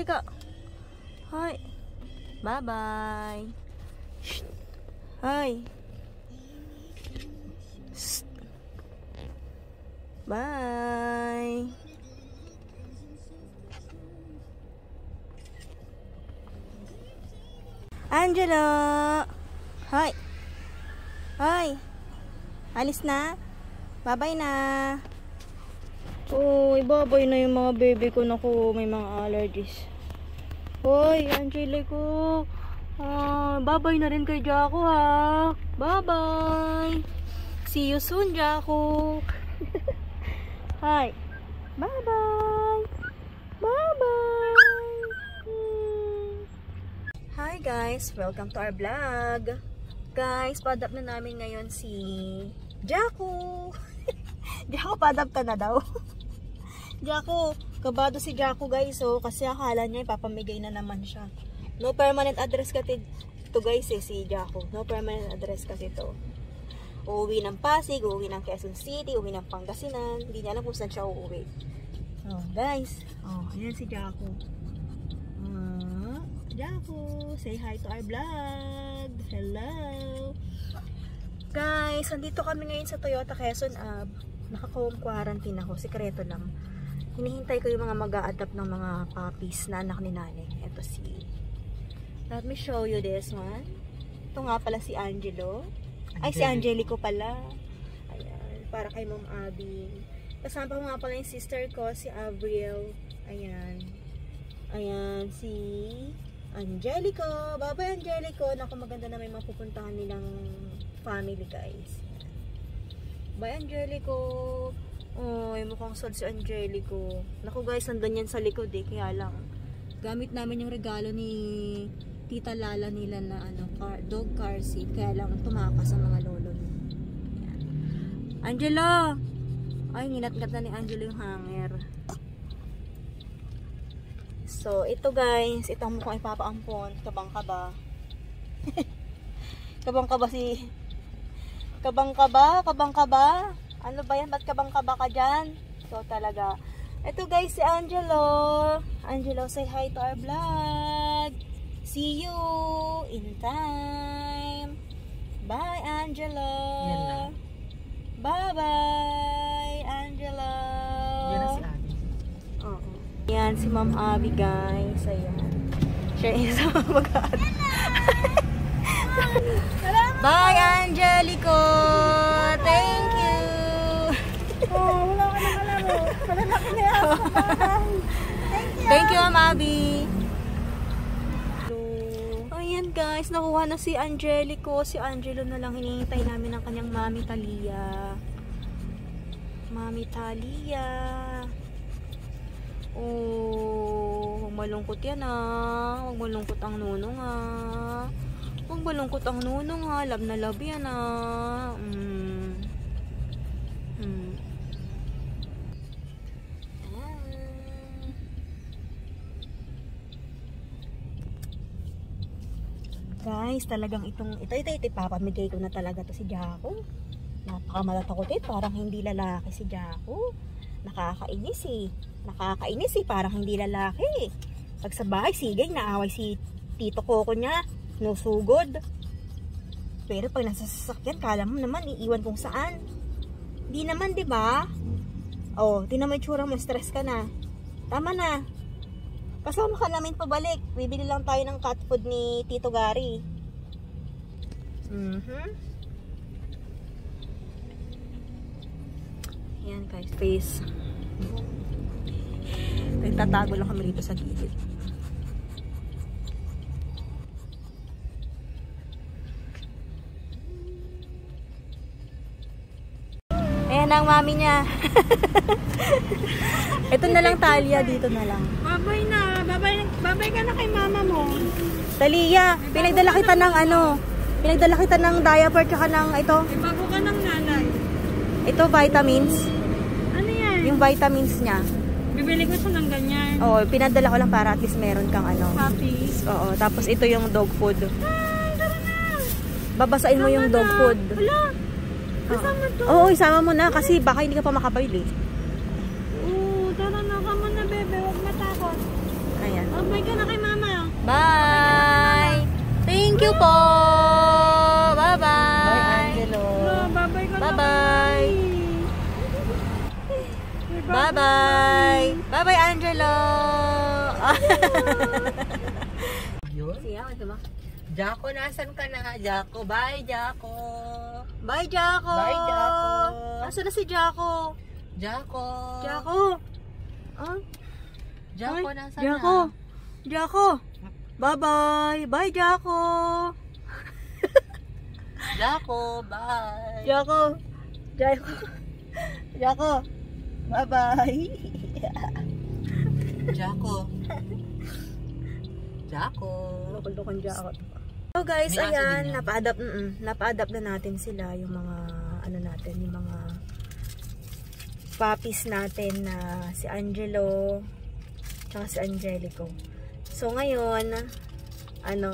Halika. Hi. Bye-bye. Hi. Bye. Angelo. Hi. Hi. Alis na? Bye-bye na. Oh, ibabay na yung mga baby ko. Naku, may mga allergies. Hoy, Angelico. Bye-bye na rin kay Jaco, ha. Bye-bye. See you soon, Jaco. Hi. Bye-bye. Bye-bye. Hi, guys. Welcome to our vlog. Guys, padap na namin ngayon si Jaco. Jaco, padap ka na daw. Jaco, kabado si Jaco, guys. So, kasi akala niya ipapamigay na naman siya. No permanent address kasi to, guys, si Jaco. No permanent address kasi to. Uuwi ng Pasig, uuwi ng Quezon City, uuwi ng Pangasinan. Hindi niya alam kung saan siya uuwi. Oh, guys. Oh, ayan si Jaco. Jaco, say hi to our vlog. Hello. Guys, nandito kami ngayon sa Toyota Quezon Ave. Naka-home quarantine ako. Sikreto lang. Hinihintay ko yung mga mag-a-adapt ng mga puppies na anak ni nanay. Ito let me show you this one. Ito nga pala si Angelo. Ay, si Angelico pala. Ayan, para kay Ma'am Abby. Kasama ko nga pala yung sister ko, si Avril. Ayan. Ayan, si Angelico. Bye-bye, Angelico. Naku, maganda na may mapupuntahan nilang family, guys. Bye, Angelico. Oh, mukhang sad si Angelico. Naku, guys, nandun yan sa likod eh. Kaya lang, gamit namin yung regalo ni Tita Lala nila na dog car seat. Kaya lang tumakas sa mga lolo. Ayan. Angelo! Ay, nginat-ngat na ni Angelo yung hanger. So, ito guys, ito ang mukhang ipapaampon. Kabang-kaba. Kabang-kaba si... Kabang-kaba? Kabang-kaba? Ano ba yan? Ba't kabang-kaba ka dyan? So, talaga. Ito guys, si Angelo. Angelo, say hi to our vlog. See you in time. Bye, Angelo. Bye-bye, Angelo. Yan na si Abby. Yan, si Ma'am Abby, guys. Ayan. Siya isa mag-aad. Bye, Angelico. Thank you. Oh, wala ka nang alam mo. Malalaki na yan. Thank you, Ma'am Abby. Ayan, guys. Nakuha na si Angelico. Si Angelo na lang hinihintay namin ng kanyang Mami Talia. Mami Talia. Oh, huwag malungkot yan ah. Huwag malungkot ang nunong ah. Huwag malungkot ang nunong ah. Love na love yan ah. Guys, talagang ito ipapamigay ko na talaga to si Jaco. Napakamalatagot eh. Parang hindi lalaki si Jaco. Nakakainis eh. Parang hindi lalaki. Pag sa bahay, sigay, naaway si Tito Coco niya. Nusugod. Pero pag nasa sasakyan, kala mo naman, iiwan kung saan. Di naman, di ba? Oh, di naman tsura mo, stress ka na. Tama na. Kasama ka namin pabalik. Bibili lang tayo ng cat food ni Tito Gary. Yan guys, face. Nagtatago lang kami dito sa gilid. Ayan ang mami niya. Ito na lang, Talia, dito na lang. Babay na. Babay ka na kay mama mo. Talia, pinagdala kita ng pinagdala kita ng diaper tsaka ng ito. Bago ka ng nanay. Ito, vitamins. Ano yan? Yung vitamins niya. Bibili ko siya ng ganyan. Oo, pinadala ko lang para at least meron kang Happy. Oo, tapos ito yung dog food. Tara na. Babasain mo yung dog food. Wala. Kasama to. Oo, isama mo na kasi baka hindi ka pa makabili. Oo, tara na. Kama na, bebe. Huwag matakot. Ayan. Babay Bye! Thank you po! Bye-bye! Bye, Angelo. Babay ka na. Bye-bye! Bye-bye! Bye-bye, Angelo! Yun. Siya, diba? Jaco, nasan ka na? Jaco, bye, Jaco. Bye, Jaco! Bye, Jaco. Nasaan na si Jaco? Jaco. Jaco! Ah? Jaco, Ay, nasan Jaco! na? Jaco! Bye-bye! Bye, Jaco! Jaco, bye. Jaco! Jaco! Jaco! Bye-bye! Jaco. Jaco. Lukulukon Jaco. So guys, May aso din ayan, yan. napa-adapt na natin sila, yung mga, ano natin, yung mga puppies natin na si Angelo, tsaka si Angelico. So ngayon, ano,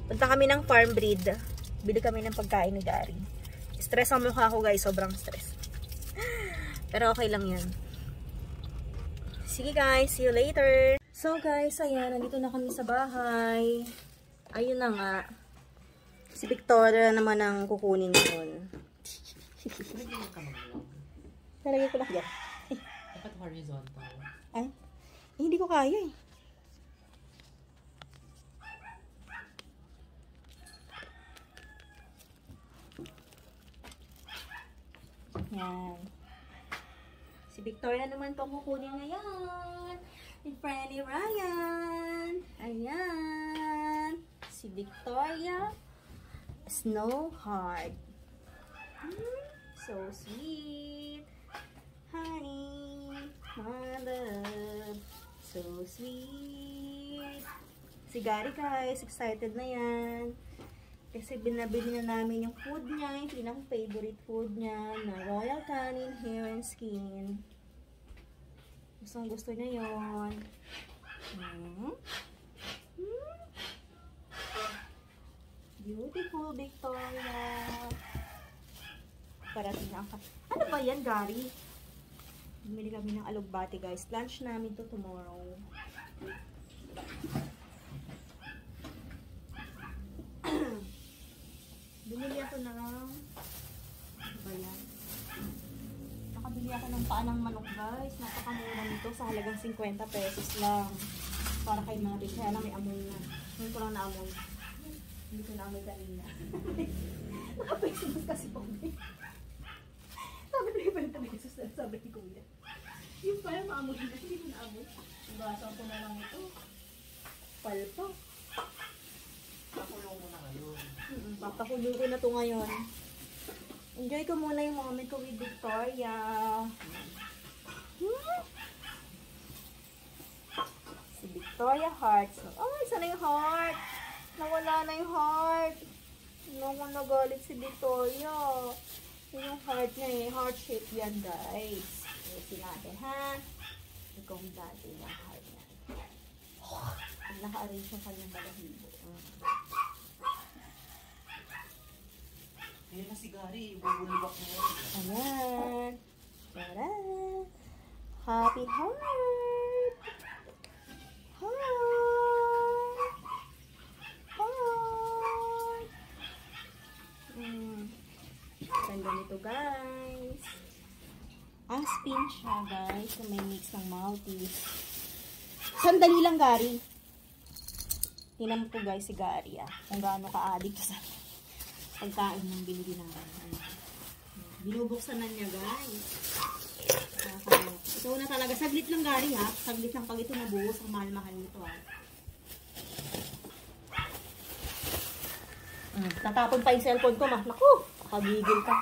punta kami ng farm breed. Bili kami ng pagkain ni Gary. Stress ang mukha ko guys, sobrang stress. Pero okay lang yan. Sige guys, see you later. So guys, ayan, nandito na kami sa bahay. Ayun na nga. Si Victoria naman ang kukunin yun. Talagay ko lang yan. Dapat horizontal. Ay, hindi ko kaya eh. Yan. Si Victoria naman po kukunin ngayon. Si Franny Ryan. Ayan. Si Victoria. Snow Heart. So sweet. Honey. My love. So sweet. Si Gary guys, excited na yan. Kasi binabili na namin yung food niya, yung pinaka-favorite food niya na Royal Canin Hair and Skin. Gustong gusto niya yun. Beautiful Victoria. Parating na ang ano ba yan, Gary? Bumili kami ng alugbati guys. Lunch namin to tomorrow. Bumili ako ng ano ba yan? Nakabili ako ng paa ng manok guys. Napakamura nito sa halagang 50 pesos lang. Para kay Mari. Kaya lang may amoy na. Ngayon ko lang naamoy. Hindi ko naamoy kanina. Naka-Facebook kasi po. Sabi ko yung pala talaga sabi ni Kuya. Yung pala maamoy na. Hindi ko naamoy. Ibasan ko na lang ito. Palpa. Pakulong mo na ngayon. Papakulo ko na to ngayon. Enjoy ko muna yung moment ko with Victoria. Si Victoria Heart. So, ay, sana yung heart? Nawala na yung heart. Naman nagalit si Victoria. Yun yung heart niya eh. Heart shape yan guys. Ayusin natin ha. Ikaw ang dati ng heart niya. Naka-arrange yung kanyang balahibo. Ayan na si Gary. Bubulibak mo yun. Ayan. Tara. Happy heart. Heart. Heart. Ganda nito guys. Aspin siya guys. So may mix ng Maltese. Sandali lang Gary. Tingnan ko guys si Gary kung gaano ka-addict sa pagkain ng binili namin. Binubuksan na niya guys. Ito na talaga. Saglit lang Gary ha. Saglit lang pag ito nabuhos. Ang mahal-mahal nito ha. Tatapon pa yung cellphone ko ma. Naku! Nakagigil ka.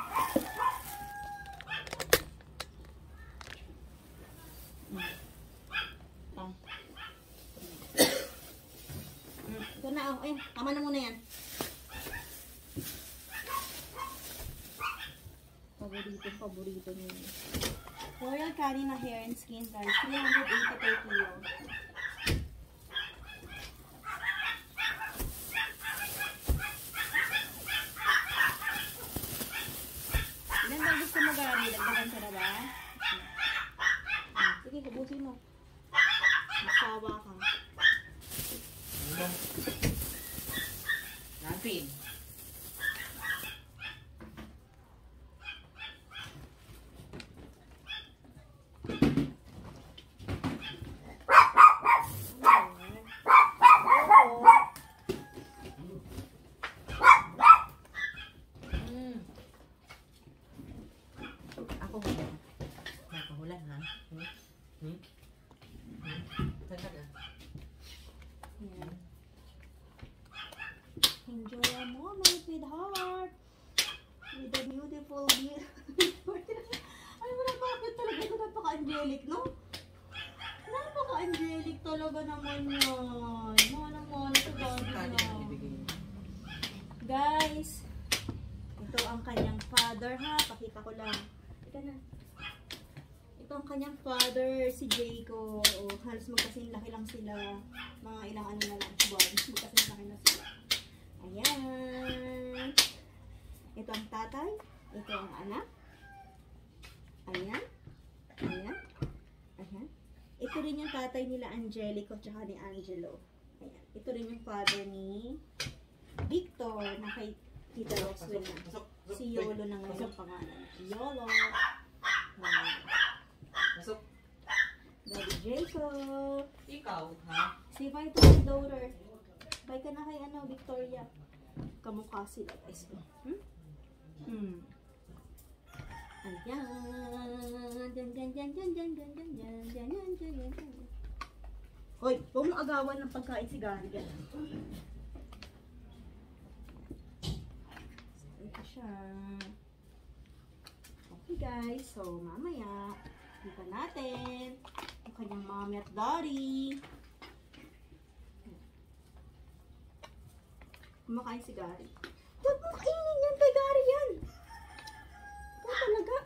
Ito na oh. Ayun. Tama na muna yan. Paborito niyo. Royal Canin na hair and skin guys. 380 per kilo. Ilan bang gusto mo Gary? Dagdagan ka na ba? Sige, hubusin mo. Magsawa ka. Napin. Ako hula. Nakahulan ha? Tagal ah. Enjoy a moment with heart. With a beautiful Ay, wala bakit talaga ito napaka-angelic, no? Napaka-angelic talaga naman yan. Mana-mana sa bagay na. Guys, ito ang kanyang father ha. Pakita ko lang. Ika na. Ito ang kanyang father, si Jayco. Halos magkasing laki lang sila. Mga ilang ano na lang. Magkasing laki na sila. Ayan. Ito ang tatay. Ito ang anak. Ayan. Ayan. Ayan. Ito rin yung tatay nila Angelico tsaka ni Angelo. Ayan. Ito rin yung father ni Victor na kay Tita Roswell na. Si Yolo na ngayon ang pangalan. Yolo. Ayan. Daddy Jacob. Ikaw, ha? Si Bye to my daughter. Bye ka na kay Victoria. Kamukha sila guys. Ayan. Hoy, huwag mo agawan ng pagkain si Gary. Ito siya. Okay guys, so mamaya, kita natin ang kanyang mommy at daddy. Kumakain si Gary. Huwag mo kainin yan kay Gary yan. Ito talaga.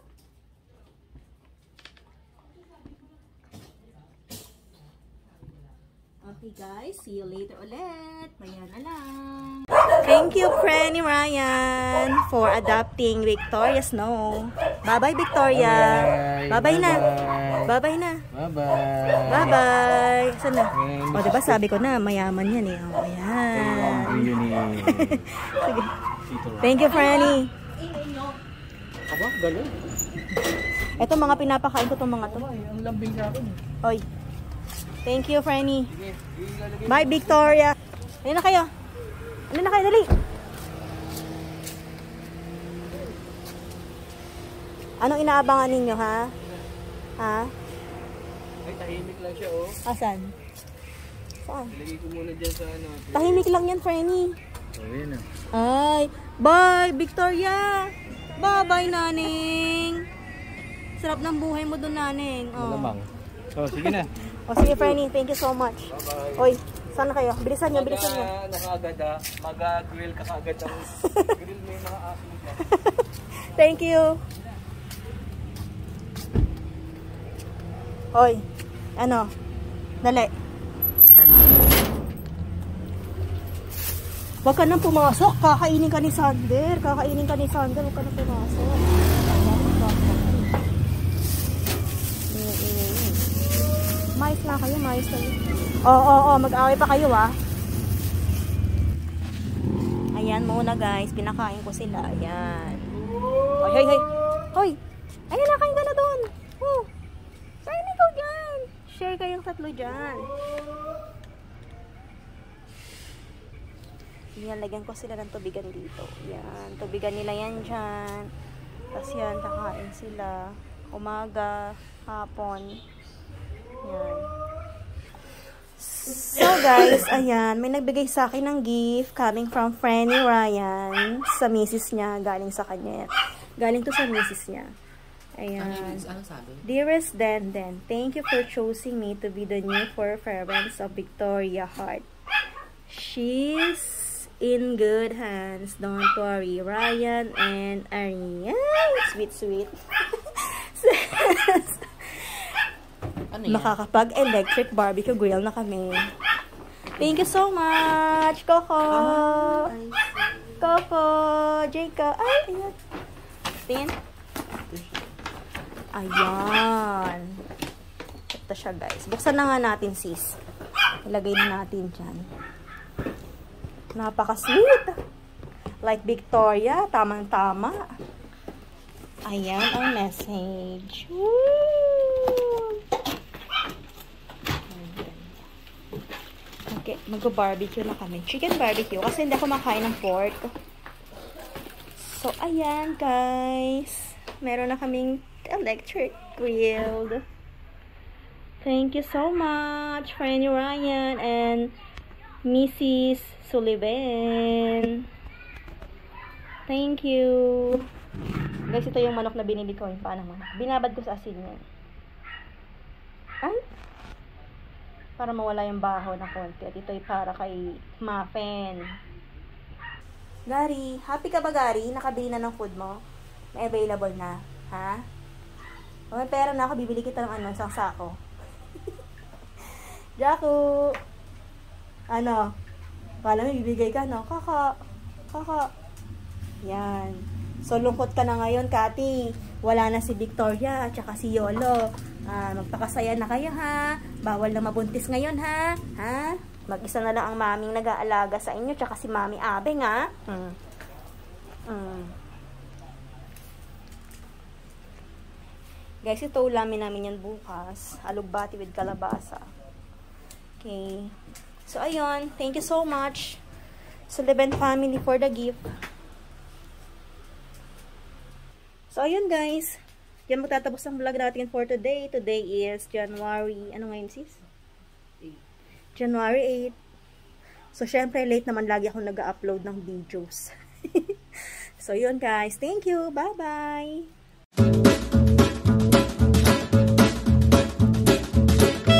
Okay guys, see you later ulit. Maya na lang. Thank you, Franny Ryan, for adopting Victoria Snow. Bye-bye, Victoria. Bye-bye na. Bye-bye na. Bye-bye. Bye-bye. Saan na? O, diba sabi ko na, mayaman yan eh. O, ayan. Sige. Thank you, Franny. Aba, galing. Ito, mga pinapakain ko itong mga to. Ang lambing sa akin. Oy. Thank you, Franny. Bye, Victoria. Ayun na kayo. Ano na kayo, dali. Anong inaabangan ninyo, ha? Ha? Ay, tahimik lang siya, oh. Asan? Saan? Ilagay ko muna dyan sa ano. Tahimik lang yan, Franny. Oh, yun ah. Ay, bye, Victoria. Bye-bye, Naning. Sarap ng buhay mo doon, Naning. Oh. Malamang. So, sige na. O, sige, Franny. Thank you so much. Bye-bye. Oy, saan na kayo? Bilisan nyo, bilisan nyo. Nakaagad ah. Mag-grill ka kaagad ng grill may mga aso dyan. Thank you. Oy, ano? Dali. Huwag ka nang pumasok. Kakainin ka ni Sander. Kakainin ka ni Sander. Huwag ka nang pumasok. Mais na kayo, mais kayo. Oo, mag-away pa kayo ah. Ayan muna guys, pinakain ko sila. Ayan. Hoy, hoy, hoy. Hoy, ayan na, kain ka na doon. Oh, kain ikaw dyan. Share kayong tatlo dyan. Yan, lagyan ko sila ng tubigan dito. Yan, tubigan nila yan dyan. Tapos yan, kakain sila. Umaga, hapon. Yan. So guys, ayan, may nagbigay sa akin ng gift coming from Franny Ryan sa misis niya, galing sa kanya. Galing to sa misis niya. Ayan. Ano sabi? Dearest Denden, thank you for choosing me to be the new four parents of Victoria Hart. She's in good hands. Don't worry, Ryan and Ariane. Sweet, sweet. Ano yan? Makakapag-electric barbecue grill na kami. Thank you so much, Coco. Coco, Jacob. Ay, ayan. Tingin. Ayan. Ito siya, guys. Buksan na nga natin, sis. Ilagay na natin dyan. Napaka-sweet. Like Victoria, tamang-tama. Ayan ang message. Woo! Okay, mag-barbecue na kami. Chicken barbecue kasi hindi ako makain ng pork. So, ayan guys. Meron na kaming electric grill. Thank you so much, Franny Ryan and Mrs. Sullivan. Thank you. Guys, ito yung manok na binili ko. Yung paano manok. Binabad ko sa asin yan. Ay! Para mawala yung baho na konti. At ito ay para kay Muffin. Gary, happy ka ba Gary? Nakabili na ng food mo? May available na. Ha? O may pera na ako. Bibili kita ng ano, isang sako. Jaco! Ano? Kala mo bibigay ka, no? Kaka. Yan. So, lungkot ka na ngayon, Kati. Wala na si Victoria at saka si Yolo. Magpakasaya na kayo, ha? Bawal na mabuntis ngayon, ha? Ha? Mag-isa na lang ang maming nag-aalaga sa inyo tsaka si Mami Abeng, ha? Guys, ito ulamin namin yan bukas. Alugbati with kalabasa. Okay. So, ayun. Thank you so much, Sullivan family, for the gift. So, ayun guys. Yan magtatapos ang vlog natin for today. Today is January, ano ngayon sis? 8. January 8. So, syempre, late naman lagi ako nag-upload ng videos. So, yun guys. Thank you. Bye-bye.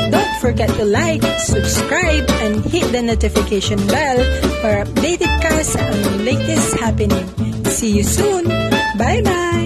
Don't forget to like, subscribe, and hit the notification bell for updated ka sa latest happening. See you soon! Bye-bye!